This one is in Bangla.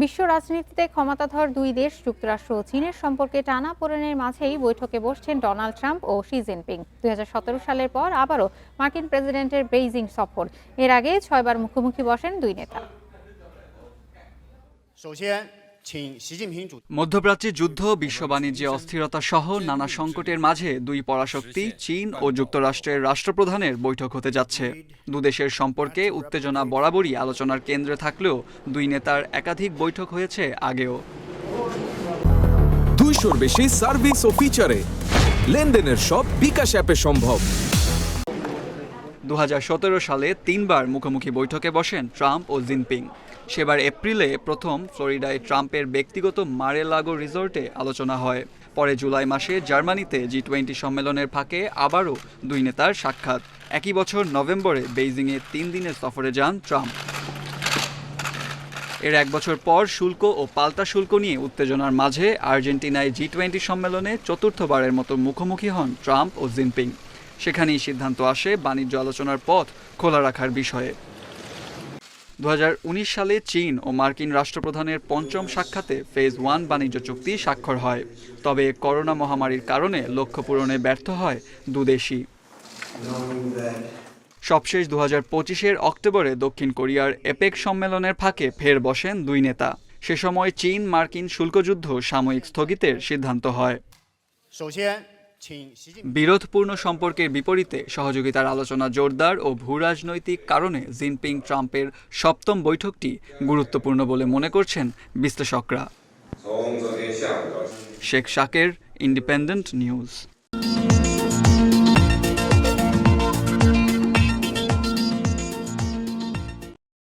বিশ্ব রাজনীতিতে ক্ষমতাধর দুই দেশ যুক্তরাষ্ট্র ও চীনের সম্পর্কে টানাপোড়েনের মাঝেই বৈঠকে বসছেন ডোনাল্ড ট্রাম্প ও শি জিনপিং। ২০১৭ সালের পর আবারও মার্কিন প্রেসিডেন্টের বেইজিং সফর। এর আগে ৬বার মুখোমুখি বসেন দুই নেতা। মধ্যপ্রাচ্যে যুদ্ধ, বিশ্ব বাণিজ্যে অস্থিরতা সহ নানা সংকটের মাঝে দুই পরাশক্তি চীন ও যুক্তরাষ্ট্রের রাষ্ট্রপ্রধানের বৈঠক হতে যাচ্ছে। দুদেশের সম্পর্কে উত্তেজনা বরাবরই আলোচনার কেন্দ্রে থাকলেও দুই নেতার একাধিক বৈঠক হয়েছে আগেও। 200-র বেশি সার্ভিস ও ফিচারে লেনদেনের সব বিকাশ অ্যাপে সম্ভব। ২০১৭ সালে ৩বার মুখোমুখি বৈঠকে বসেন ট্রাম্প ও জিনপিং। সেবার এপ্রিলে প্রথম ফ্লোরিডায় ট্রাম্পের ব্যক্তিগত মারে-লাগো রিসোর্টে আলোচনা হয়। পরে জুলাই মাসে জার্মানিতে G20 সম্মেলনের ফাঁকে আবারও দুই নেতার সাক্ষাৎ। একই বছর নভেম্বরে বেইজিংয়ে ৩ দিনের সফরে যান ট্রাম্প। এর এক বছর পর শুল্ক ও পাল্টা শুল্ক নিয়ে উত্তেজনার মাঝে আর্জেন্টিনায় G20 সম্মেলনে চতুর্থবারের মতো মুখোমুখি হন ট্রাম্প ও জিনপিং। সেখানেই সিদ্ধান্ত আসে বাণিজ্য আলোচনার পথ খোলা রাখার বিষয়ে। ২০১৯ সালে চীন ও মার্কিন রাষ্ট্রপ্রধানের পঞ্চম সাক্ষাতে ফেজ 1 বাণিজ্য চুক্তি স্বাক্ষর হয়। তবে করোনা মহামারীর কারণে লক্ষ্য পূরণে ব্যর্থ হয় দুদেশই। সবশেষ ২০২৫-এর অক্টোবরে দক্ষিণ কোরিয়ার এপেক সম্মেলনের ফাঁকে ফের বসেন দুই নেতা। সে সময় চীন মার্কিন শুল্কযুদ্ধ সাময়িক স্থগিতের সিদ্ধান্ত হয়। বিরোধপূর্ণ সম্পর্কের বিপরীতে সহযোগিতার আলোচনা জোরদার ও ভূরাজনৈতিক কারণে জিনপিং ট্রাম্পের সপ্তম বৈঠকটি গুরুত্বপূর্ণ বলে মনে করছেন বিশ্লেষকরা। শেখ শাকের, ইন্ডিপেন্ডেন্ট নিউজ।